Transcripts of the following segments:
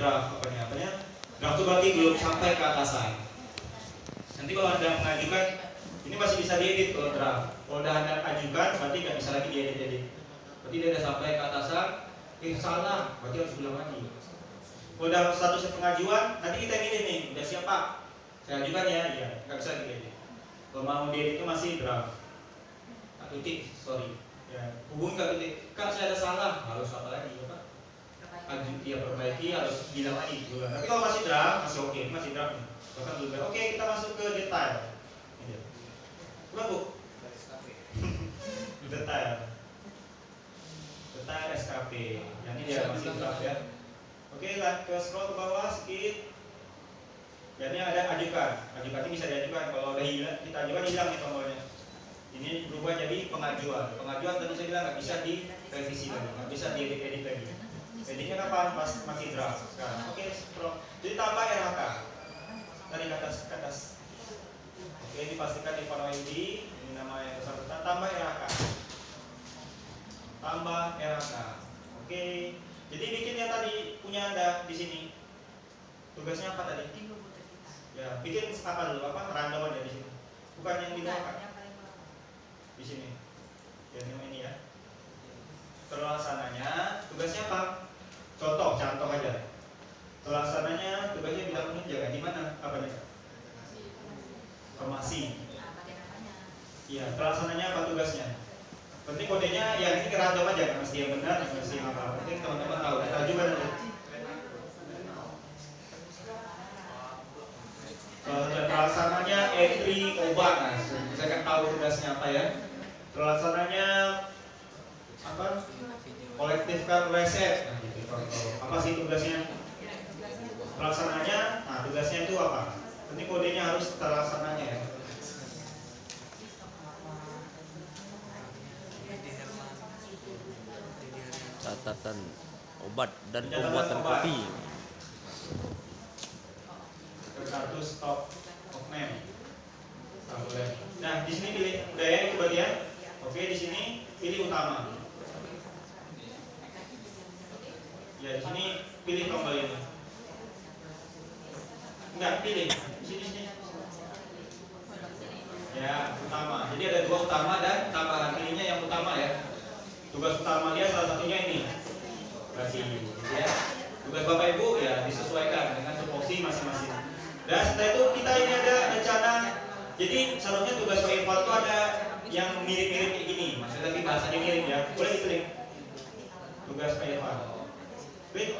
draft draft itu berarti belum sampai ke atasan. Nanti kalau Anda mengajukan, ini masih bisa diedit kalau draft. Kalau udah Anda ajukan, berarti nggak bisa lagi diedit. Berarti dia udah sampai ke atasan, salah, berarti harus ulang lagi. Kalau udah statusnya pengajuan, nanti kita milih nih, udah siap Pak, saya ajukan ya, iya, nggak bisa diedit. Kalau mau diedit itu masih draft. Kak Titik, sorry, ya hubungi Kak Titik, Kak saya ada salah, harus apa lagi ya Pak? Dia perbaiki, harus bilang lagi juga. Tapi kalau masih draft, masih oke, masih draft nih. Bahkan juga, oke kita masuk ke detail. Ini. Coba Bu. Detail SKP. Yang ini dia masih draft ya. Oke, ke scroll ke bawah sedikit. Jadi ada ajukan. Ajukan ini bisa diajukan. Kalau udah hilang, kita ajukan hilang nih tombolnya. Ini berubah jadi pengajuan. Pengajuan tentu saya bilang nggak bisa direvisi lagi, nggak bisa diedit lagi. Editnya kapan? Pas masih draft sekarang. Oke, scroll. Jadi tambah RHK. Tadi ke atas. Oke, dipastikan di file ID. Ini nama yang bersangkutan. Tambah RHK. Tambah RHK. Oke. Jadi bikin yang tadi punya Anda di sini. Tugasnya apa tadi? Ya, bikin apa dulu? Apa? Random aja di sini. Bukan yang di bawah. Di sini. Yang ini ya. Terlaksananya tugasnya apa? Contoh aja. Terlaksananya tugasnya bidang penunjang. Di mana? Apanya? Formasi. Iya, terlaksananya apa tugasnya? Penting kodenya yang ini random aja, nggak mesti yang benar, nggak mesti yang apa. Penting teman-teman tahu. Kita juga nanti. Terlaksananya entry obat. Nah, saya kan tahu tugasnya apa ya. Terlaksananya apa? Kolektifkan riset. Nah, gitu. Apa sih tugasnya? Pelaksananya, nah tugasnya itu apa? Penting kodenya harus terlaksananya ya. Catatan obat dan pembuatan kopi. Kartu stop of name. Nah, di sini pilih udah ya itu bagian. Oke, di sini pilih utama. Ya, di sini pilih tombol ini. Enggak, pilih. Sini. Ya, utama. Jadi ada dua utama dan tambahan. Pilihnya yang utama ya. Tugas utama dia salah satunya ini. Berarti ya. Tugas Bapak Ibu ya disesuaikan dengan tupoksi masing-masing. Dan setelah itu kita ini ada rencana. Jadi seharusnya tugas Pak Irfan itu ada yang mirip-mirip kayak gini. Maksudnya tapi bahasanya mirip ya. Boleh diklik. Tugas Pak Irfan. Klik.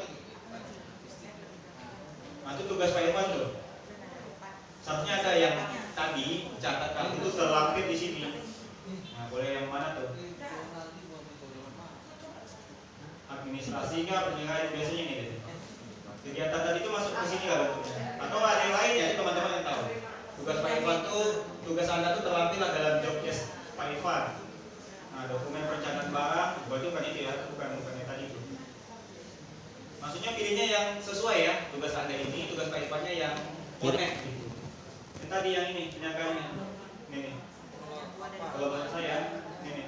Nah, itu tugas Pak Irfan tuh. Seharusnya ada yang tadi catatan itu terlampir di sini. Nah, boleh yang mana tuh? Administrasi kah, penilaian biasanya ini deh. Kegiatan tadi itu masuk ke sini lah bentuknya. Atau ada yang lain ya, teman-teman yang tahu. Tugas Pak Irfan tuh, tugas Anda tuh terlampir lah dalam job desk Pak Irfan. Nah, dokumen perencanaan barang, berarti bukan itu ya, bukan yang tadi itu. Maksudnya pilihnya yang sesuai ya, tugas Anda ini, tugas Pak Irfannya yang connect gitu. Yang tadi yang ini, penyampaiannya. Ini. Kalau bahasa saya, ini.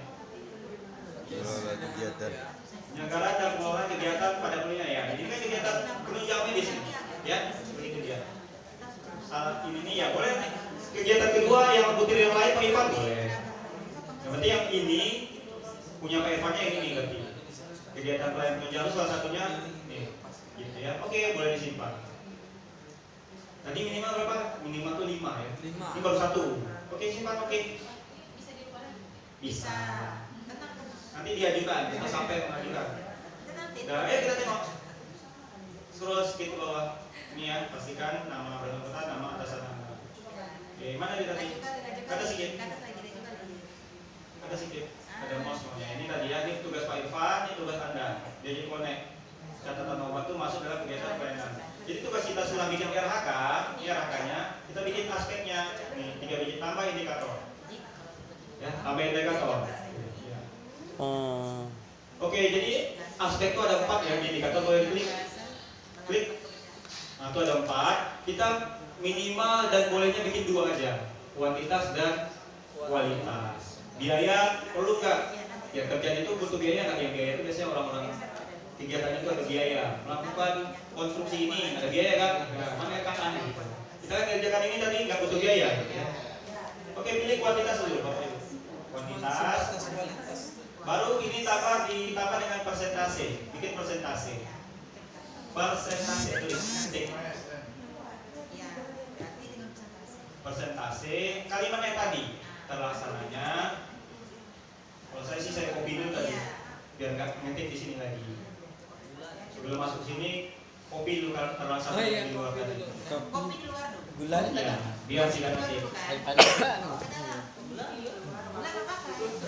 Kegiatan. Penyelenggara dan pengelolaan kegiatan pada penunjang ya. Jadi kan kegiatan penunjangnya di sini, ya, begitu dia. Saat ini nih ya boleh nih. Kegiatan kedua yang butir yang lain Pak Irfan boleh. Yang penting yang ini punya Pak Irfannya yang ini berarti. Kegiatan pelayan penunjang itu salah satunya nih, gitu ya. Oke, boleh disimpan. Tadi minimal berapa? Minimal tuh 5 ya. 5. Ini baru 1. Oke, simpan oke. Bisa. Nanti diajukan, kita sampai mengajukan. Nah, kita tengok. Scroll sedikit ke bawah. Ini ya, pastikan nama bersangkutan, nama atasan Anda. Oke, mana dia tadi? Ada sedikit. Ada sedikit. Ada mouse nya. Ini tadi ya, ini tugas Pak Irfan, ini tugas Anda. Dia jadi connect. Catatan obat itu masuk dalam kegiatan pelayanan. Jadi tugas kita sudah bikin RHK, ini RHK-nya, kita bikin aspeknya. Nih, 3 biji tambah indikator. Ya, tambah indikator. Oh. Oke, jadi aspek itu ada 4 ya, di indikator boleh klik. Nah, itu ada 4. Kita minimal dan bolehnya bikin 2 aja, kuantitas dan kualitas. Biaya perlu nggak? Ya kerjaan itu butuh biaya nggak? Yang biaya itu biasanya orang-orang kegiatan itu ada biaya. Melakukan konstruksi ini ada biaya kan? Nah, mana kan aneh. Kita kerjakan ini tadi nggak butuh biaya. Gitu ya. Oke, pilih kuantitas dulu, Bapak Ibu. Kuantitas. Baru ini ditambah dengan persentase. Bikin persentase. Persentase tulis titik. Persentase kalimat yang tadi terlaksananya. Kalau saya sih saya copy dulu tadi biar nggak ngetik di sini lagi. Sebelum masuk sini copy dulu kalau terlaksananya di luar tadi. Kopi di luar dong. Gula Ya, biar tidak ngetik.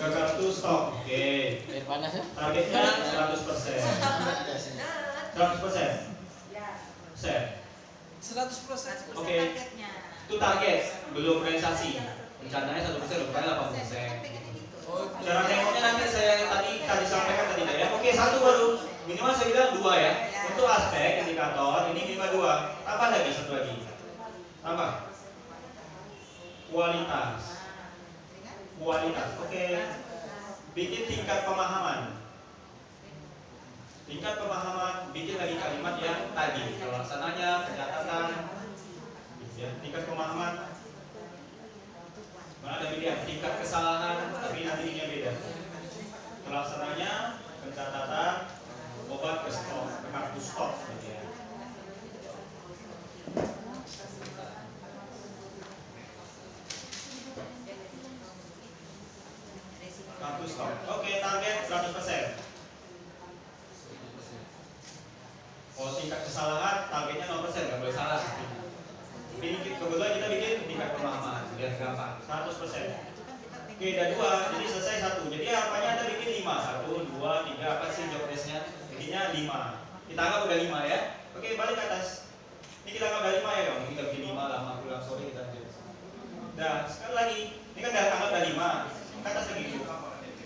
Gagal tuh stop. Oke. Air panas ya? Targetnya 100%. 100%. Set. 100%. Oke. Itu target, belum realisasi. Rencananya 1%, bukan 8%. Cara nengoknya nanti saya tadi sampaikan tadi ya. Oke, satu baru. Minimal saya bilang 2 ya. Untuk aspek indikator ini minimal 2. Tambah lagi satu lagi. Tambah. Kualitas. Kualitas. Oke. Bikin tingkat pemahaman. Tingkat pemahaman, bikin lagi kalimat yang tadi. Pelaksananya, pencatatan. Ya, tingkat pemahaman. Mana ada pilihan tingkat kesalahan, tapi nanti ini beda. Pelaksananya, pencatatan, obat ke stok, ke kartu stok. Gitu ya. Kartu stok. Oke, target 100%. Kalau tingkat kesalahan, targetnya 0%, nggak boleh salah. Kebetulan kita bikin tingkat pemahaman, biar gampang, 100%. Oke, ada 2, jadi selesai 1. Jadi harapannya Anda bikin 5, 1, 2, 3, apa sih job testnya? Bikinnya 5. Kita anggap udah 5 ya. Oke, balik ke atas. Ini kita anggap udah 5 ya dong. Kita bikin 5 lama pulang sore kita lanjut. Nah, sekali lagi, ini kan udah anggap udah 5. Ke atas lagi dulu.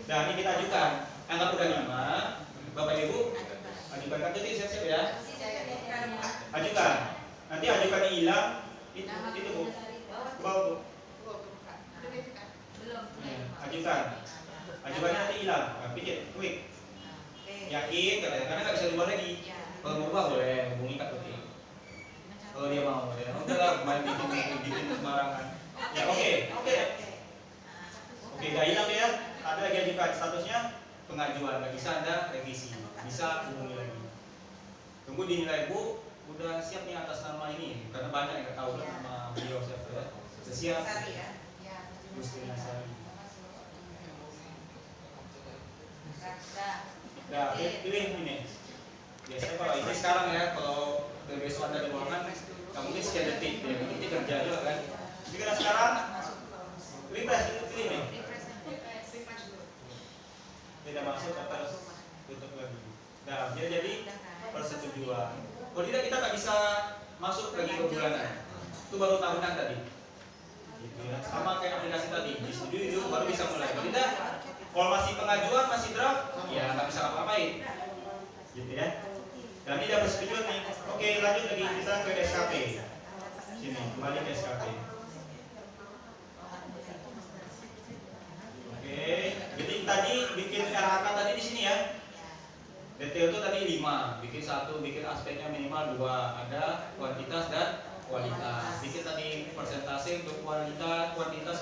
Nah, ini kita ajukan. Anggap udah 5. Bapak Ibu, ajukan kartu ini siap-siap ya. Ajukan. Nanti ajukannya hilang. Itu Bu. Bawah Bu. Ajukan. Ajukannya nanti hilang. Nah, pikir, quick. Yakin katanya, karena nggak bisa diubah lagi. Kalau mau ubah boleh hubungi Kak Tuti. Kalau dia mau ya. Udah lah, main bikin sembarangan. Ya oke. Oke, udah hilang ya. Ada lagi ajukan statusnya pengajuan. Nggak bisa Anda revisi. Bisa hubungi lagi. Tunggu dinilai Bu. Udah siap nih atas nama ini karena banyak yang nggak tahu nama beliau siapa ya. Sudah siap. Gusti Nasari. Nah, pilih ini. Biasanya kalau ini sekarang ya, kalau besok Anda di ruangan, nggak mungkin sekian detik, ya mungkin kerja juga kan. Jadi karena sekarang, refresh itu pilih nih. Tidak masuk atau tutup lagi. Nah, dia jadi persetujuan. Kalau tidak kita nggak bisa masuk lagi ke bulanan. Itu baru tahunan tadi. Gitu ya. Sama kayak aplikasi tadi, disetujui dulu baru bisa mulai. Kalau tidak, kalau masih pengajuan, masih draft, ya nggak bisa apa-apain. Gitu ya. Dan tidak persetujuan nih. Oke, lanjut lagi kita ke SKP. Sini, kembali ke SKP. Oke, jadi tadi bikin RHK tadi di sini ya. Detail itu tadi 5, bikin 1, bikin aspeknya minimal 2, ada kuantitas dan kualitas. Bikin tadi persentase untuk kuantitas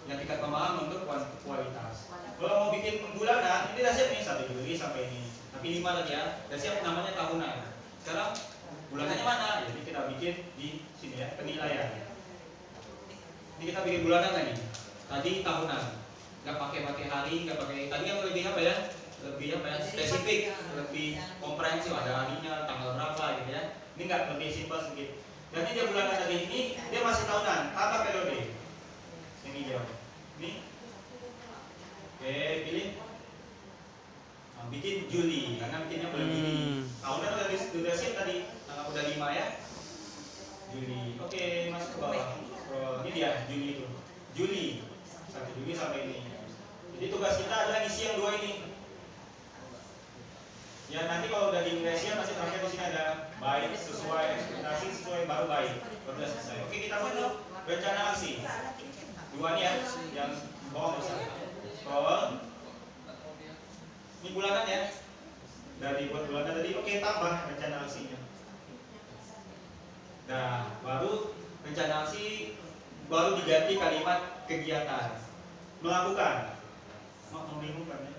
yang tingkat pemahaman untuk kualitas. Kalau mau bikin bulanan, ini udah siap nih 1 Juli sampai ini. Tapi 5 tadi ya, udah siap namanya tahunan. Sekarang bulanannya mana? Jadi kita bikin di sini ya, penilaian. Ini kita bikin bulanan lagi. Tadi tahunan, nggak pakai hari, nggak pakai. Tadi yang lebih apa ya? Lebih apa ya, spesifik, lebih komprehensif, ada harinya, tanggal berapa gitu ya. Ini enggak, lebih simpel sedikit. Dan ini dia bulanan tadi ini, dia masih tahunan, apa periode? Ini dia. Ini. Oke, pilih. Nah, bikin Juli, karena bikinnya bulan Juli. Tahunan udah siap tadi, tanggal udah 5 ya. Juli. Oke, masuk ke bawah. Ini dia Juli itu. Juli. 1 Juli sampai ini. Jadi tugas kita adalah isi yang 2 ini. Ya nanti kalau udah di Indonesia masih terakhir di sini ada baik sesuai ekspektasi sesuai baru baik baru sudah selesai. Oke, kita mau rencana aksi 2 nih ya yang bawah besar. Scroll. Ini bulanan ya. Udah dibuat bulannya tadi, oke, tambah rencana aksinya. Nah, baru rencana aksi baru diganti kalimat kegiatan. Melakukan. Membingungkan ya.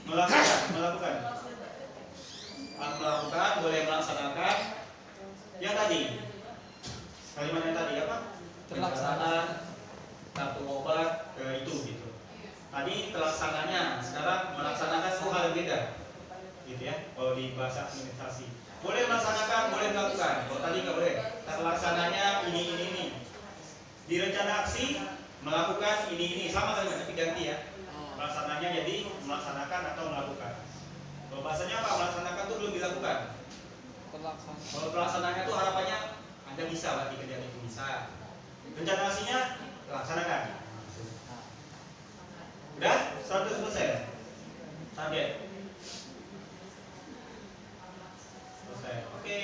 Melakukan. Melakukan, boleh melaksanakan. Yang tadi, kalimat yang tadi apa? Pelaksanaan kartu obat itu gitu. Tadi terlaksananya, sekarang melaksanakan itu hal yang beda, gitu ya. Kalau di bahasa administrasi, boleh melaksanakan, boleh melakukan. Kalau tadi nggak boleh. Terlaksananya ini. Di rencana aksi melakukan ini sama kalimat tapi ganti ya. Melaksananya jadi melaksanakan atau melakukan. Kalau bahasanya apa? Melaksanakan itu belum dilakukan. Kalau pelaksananya itu harapannya Anda bisa berarti kerjaan itu bisa. Rencana aksinya laksanakan. Udah 100% target. Selesai. Oke.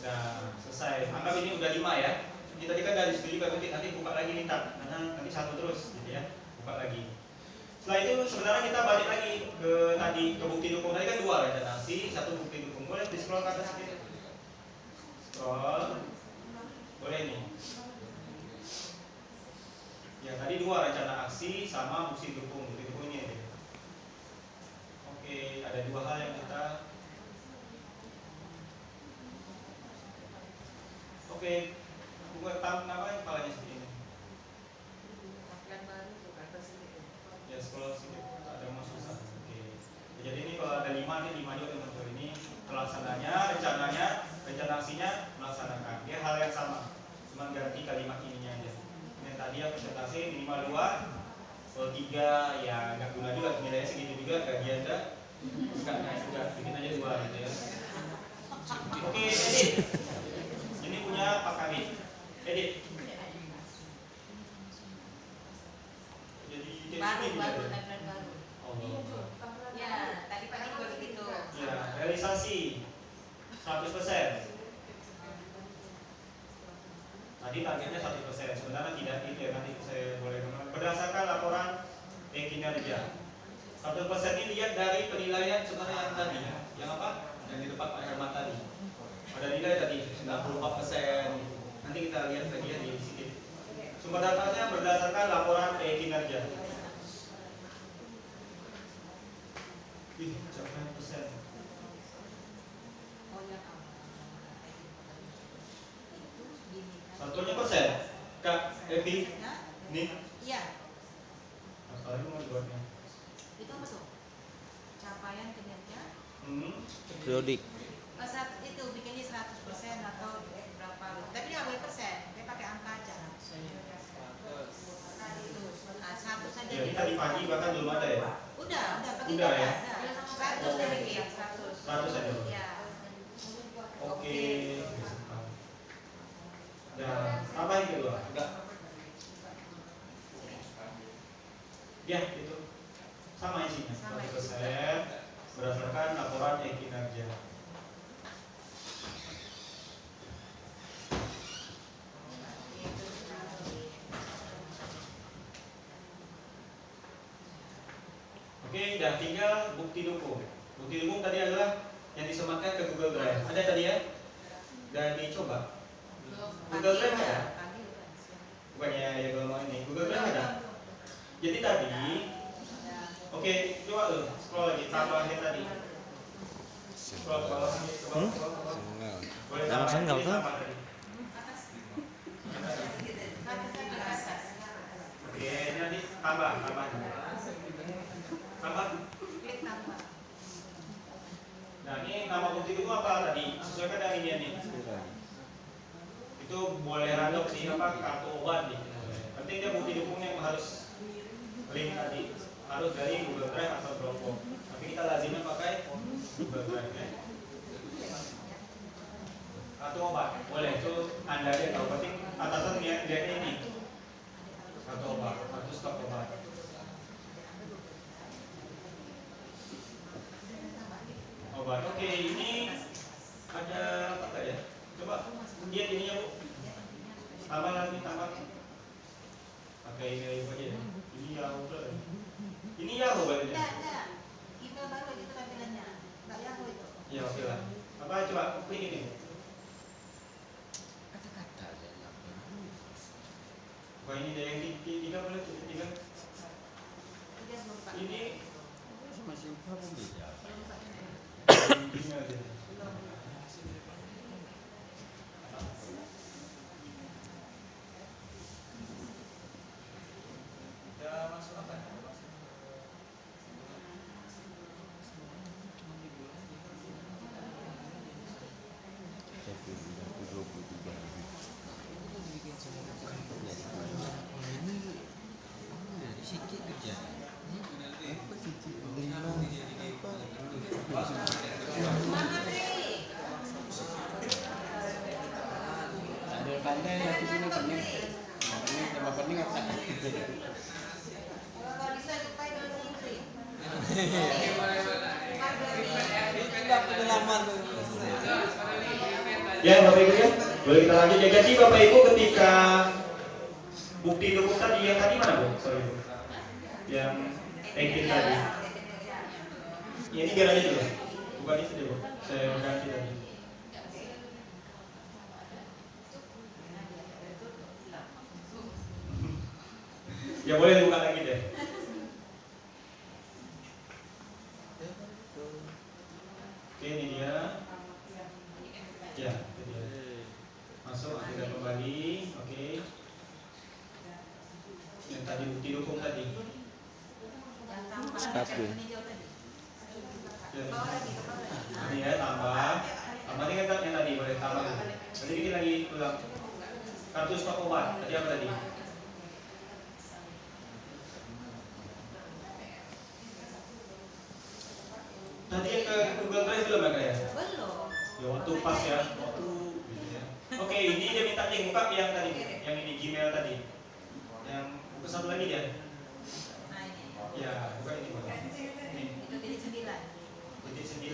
Udah selesai. Anggap ini udah 5 ya. Kita tadi kan dari studi nanti buka lagi nih tab. Karena nanti satu terus gitu ya. Buka lagi. Setelah itu sebenarnya kita balik lagi ke tadi ke bukti dukung. Tadi kan 2 rencana aksi, 1 bukti dukung. Boleh di scroll ke atas sedikit. Scroll. Boleh nih. Ya tadi 2 rencana aksi sama bukti dukung. Bukti dukung ini ya. Oke, ada 2 hal yang kita. Oke, buat apa kepalanya seperti ini. Ya scroll sedikit, ada yang susah. Oke. Jadi ini kalau ada 5 nih 5 juga teman-teman, ini pelaksananya, rencananya, rencana aksinya melaksanakan. Dia hal yang sama, cuma ganti kalimat ininya aja. Ini tadi ya presentasi minimal 2, kalau 3 ya nggak guna juga, nilainya segitu juga, gaji Anda nggak naik juga, bikin aja 2 gitu ya. Oke, edit. Ini punya Pak Kadit. Edit. Baru. Oh, Ya, tadi pagi juga begitu. ya, realisasi 100%. Tadi targetnya 100%. Sebenarnya tidak itu ya, nanti saya boleh ngomong. Berdasarkan laporan kinerja. 100% ini lihat dari penilaian sebenarnya yang tadi, yang apa? Yang di depan Pak Herman tadi. Ada nilai tadi 94%. Nanti kita lihat lagi ya di sini. Sumber datanya berdasarkan laporan kinerja. Ih, capaian persen. Satunya persen. Kak, Epi, nih. Iya. Apa lagi mau dibuatnya? Itu apa tuh? Capaian kinerja. Periodik. Itu bikinnya 100% atau berapa? Tapi dia nggak boleh persen, dia pakai angka aja. Satu saja. Jadi tadi pagi bahkan belum ada ya? Udah pagi Udah ya? ada. 100 dia bikin, 100. 100 aja. Ya. Oke. Dan apa yang kedua? Enggak. Ya, itu sama isinya. 100% berdasarkan laporan kinerja. Oke, dan tinggal bukti dukung. Bukti dukung tadi adalah yang disematkan ke Google Drive. Ada tadi ya? Dan dicoba. Google Drive ada? Bukannya ya kalau ini. Google Drive ada? Jadi tadi, oke, coba lo scroll lagi, tambahin tadi. Scroll ke bawah sini, ke bawah. Boleh tambahin Enggak ini tuh. tambah tadi. Oke, ini nanti tambah. Klik tambah. Nah ini nama bukti itu apa tadi? Sesuaikan dengan ini nih. Itu boleh random sih apa kartu obat nih. Penting dia bukti dukungnya yang harus link tadi harus dari Google Drive atau Dropbox. Tapi kita lazimnya pakai Google Drive ya. Kartu obat boleh itu Anda aja tahu. Penting atasan lihat ini. Kartu obat, kartu stok obat. Obat. Oke, ini ada apa enggak ya? Coba lihat ininya Bu. Tambah lagi. Pakai email aja ya. Ini Yahoo. Ini Yahoo berarti. Enggak. Email baru kita Apa coba klik ini? Kata-kata aja Wah ini yang tiga boleh tiga. Ini masih belum bisa. ini aja. Udah masuk apa? Sikit kerja. Ada pandai yang tu punya pening. Pening tambah pening apa? Kalau bisa dipakai dulu ini. Tidak pengalaman. Ya Bapak Ibu ya, boleh kita lanjut ya. Jadi Bapak Ibu ketika bukti dukung tadi yang tadi mana Bu? Sorry Bu. Yang ekip tadi. Ya, ini biar aja dulu. Bukan itu deh Bu. Saya ganti tadi. Ya boleh dibuka lagi deh. Oke ini dia. Ya, itu dia. Masuk, kita kembali. Oke. Yang tadi bukti dukung tadi. Tapi. Ini ya tambah. Tambah ini kan yang tadi boleh tambah. Tadi bikin lagi ulang. Kartu stok obat. Tadi apa tadi? Tadi yang ke Google Drive belum ya? Belum. Ya waktu pas ya. Waktu gitu ya. Oke, ini dia minta link buka yang tadi, yang ini Gmail tadi. Yang buka satu lagi dia. Nah ini. Ya, buka ini buka. Ini. Itu titik 9. Titik 9.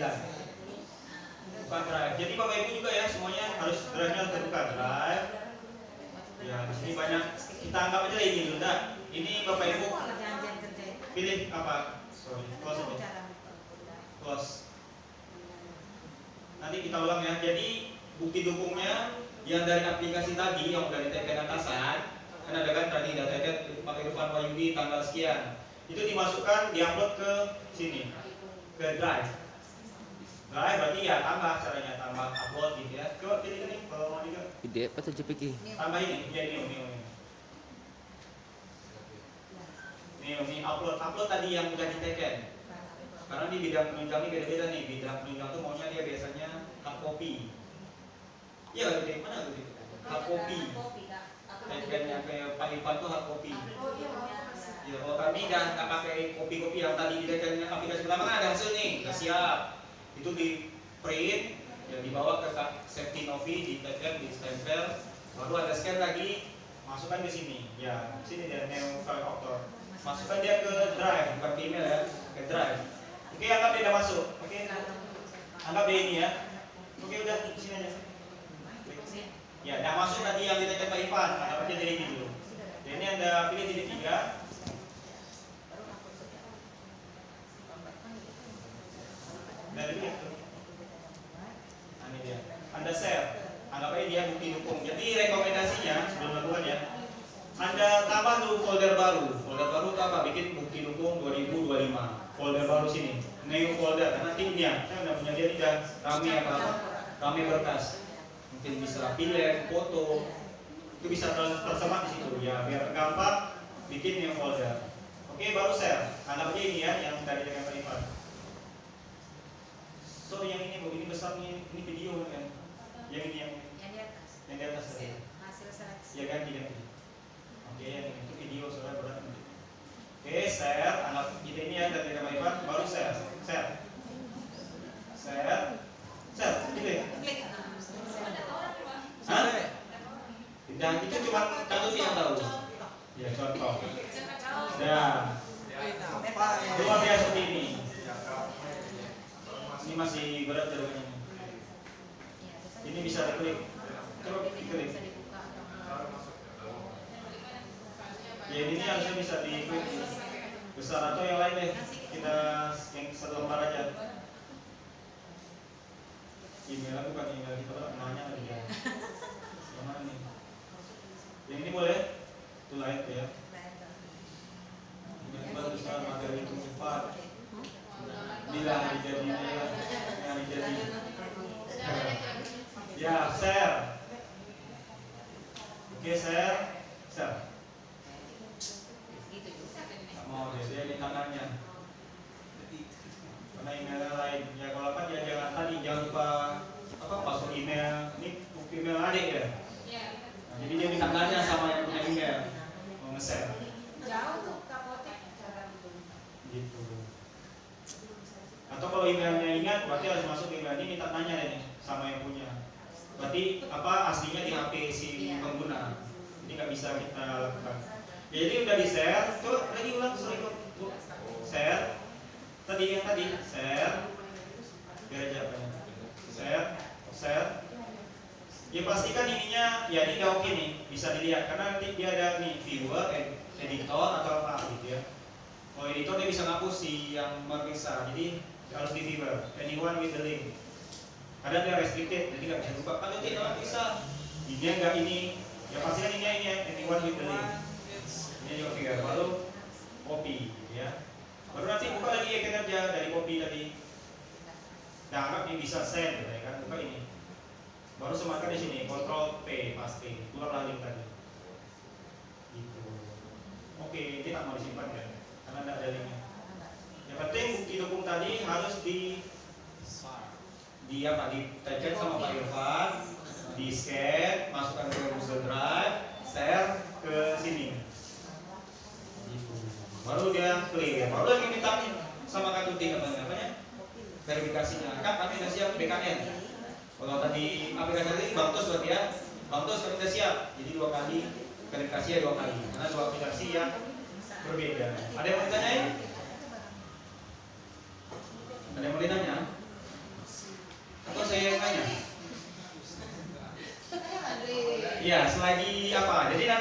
Buka drive. Jadi Bapak Ibu juga ya semuanya harus drive-nya terbuka drive. Ya, di sini banyak. Kita anggap aja ini dulu dah. Ini Bapak Ibu Perjanjian kerja itu. pilih apa? Sorry, close aja. Cara Close. Nanti kita ulang ya. Jadi bukti dukungnya yang dari aplikasi tadi yang udah diteken atasan, kan ada kan tadi data Pak Irfan Wahyudi tanggal sekian. Itu dimasukkan, diupload ke sini, ke drive. Drive berarti ya tambah caranya, tambah upload gitu ya. Coba pilih ini kalau mau juga. Ide apa saja pergi? Tambah ini, ya ini. Ini upload tadi yang udah diteken. Karena di bidang penunjang ini beda-beda nih. Bidang penunjang tuh maunya dia biasanya hard copy. Iya kan Dek? Mana tuh? Hard copy. Template-nya kayak Pak Irfan tuh hard copy. Ya, kalau kami nggak pakai kopi-kopi yang tadi diteken aplikasi pertama kan ada hasil nih, udah siap. Itu di print, ya dibawa ke safety novi, diteken, di stempel, baru ada scan lagi, masukkan ke sini. Ya, sini dia neo file author. Masukkan dia ke drive, bukan ke email ya, ke drive. Oke, anggap dia udah masuk. Oke, anggap dia ini ya. Oke, udah di sini aja. Ya, nah masuk tadi yang diteken Pak Irfan. Anggap aja dari ini dulu. Dan ini Anda pilih titik 3. Dari ini tuh. Nah, ini dia. Anda share. Anggap aja dia bukti dukung. Jadi rekomendasinya sebelum lakukan ya. Anda tambah tuh folder baru. Folder baru itu apa? Bikin bukti dukung 2025. Folder baru sini. New folder. Karena timnya, saya udah punya dia tidak rame apa? Rame berkas. Mungkin bisa pilih foto. Itu bisa tersemat di situ. Ya, biar gampang bikin new folder. Oke, baru share. Anggap aja ini ya yang tadi dengan Pak Irfan. So yang ini Bu, ini besar nih, ini video kan? Yang ini yang di atas. yang di atas tadi. Hasil seleksi. Ya ganti. Oke, yang itu video soalnya berat. Oke, share, anggap ini ya dan dengan Pak Irfan, baru share. Pilih. Klik. Hah? Dan itu cuma satu yang tahu. Ya contoh. Nah, luar biasa seperti ini. Ini masih berat jawabannya. Ini bisa diklik. Coba diklik. Ya ini harusnya bisa diklik besar atau yang lain deh. Kita yang satu lembar aja. email bukan email kita lah, namanya tadi ya. Yang mana nih? Yang ini boleh? Itu light ya. Ini besar materi itu cepat. Bila dijadinya yang dijadi. Ya, share. Oke, share. Nggak mau dia di kanannya. Karena email lain. Ya kalau apa dia jangan lupa apa password email. Ini email adik ya. Nah, jadi dia di kanannya sama yang punya email. Mau nge-share. Jauh tuh kapotek. Gitu. Atau kalau emailnya ingat, berarti harus masuk email ini minta tanya ini sama yang punya. Berarti apa aslinya di HP si pengguna. Ini nggak bisa kita lakukan. Jadi udah di share, coba lagi ulang sorry Bu. Share. Tadi yang tadi share. Biar aja apa share. Ya pastikan ininya ya ini udah oke nih, bisa dilihat karena nanti dia ada nih viewer, editor atau apa gitu ya. Kalau editor dia bisa ngapus si yang meriksa, jadi harus di viewer. Anyone with the link. Ada dia restricted, jadi nggak bisa buka. Kalau tidak bisa, ini enggak ini. Ya pastikan ini anyone with the link. Ini juga viewer, baru copy, gitu ya. Baru nanti buka lagi ya kinerja dari copy tadi. Nah, anggap ini bisa send, ya kan? Buka ini. Baru sematkan di sini, Ctrl P, paste, keluar link tadi. Gitu. Oke, ini tak mau disimpan ya, karena tidak ada linknya. Yang penting bukti dukung tadi harus di tag sama Pak Irfan, di scan, masukkan ke Google Drive, share ke sini. Gitu. Baru dia clear. Baru lagi minta sama Kak Tuti apanya? Verifikasinya. Kan kami sudah siap BKN. Kalau tadi aplikasi tadi Bangtos berarti ya, Bangtos kami sudah siap. Jadi 2 kali verifikasi ya 2 kali. Karena 2 aplikasi yang berbeda. Ada yang mau ditanyain? Ada yang mau ditanya? Atau saya yang tanya? Iya, selagi apa? Jadi nanti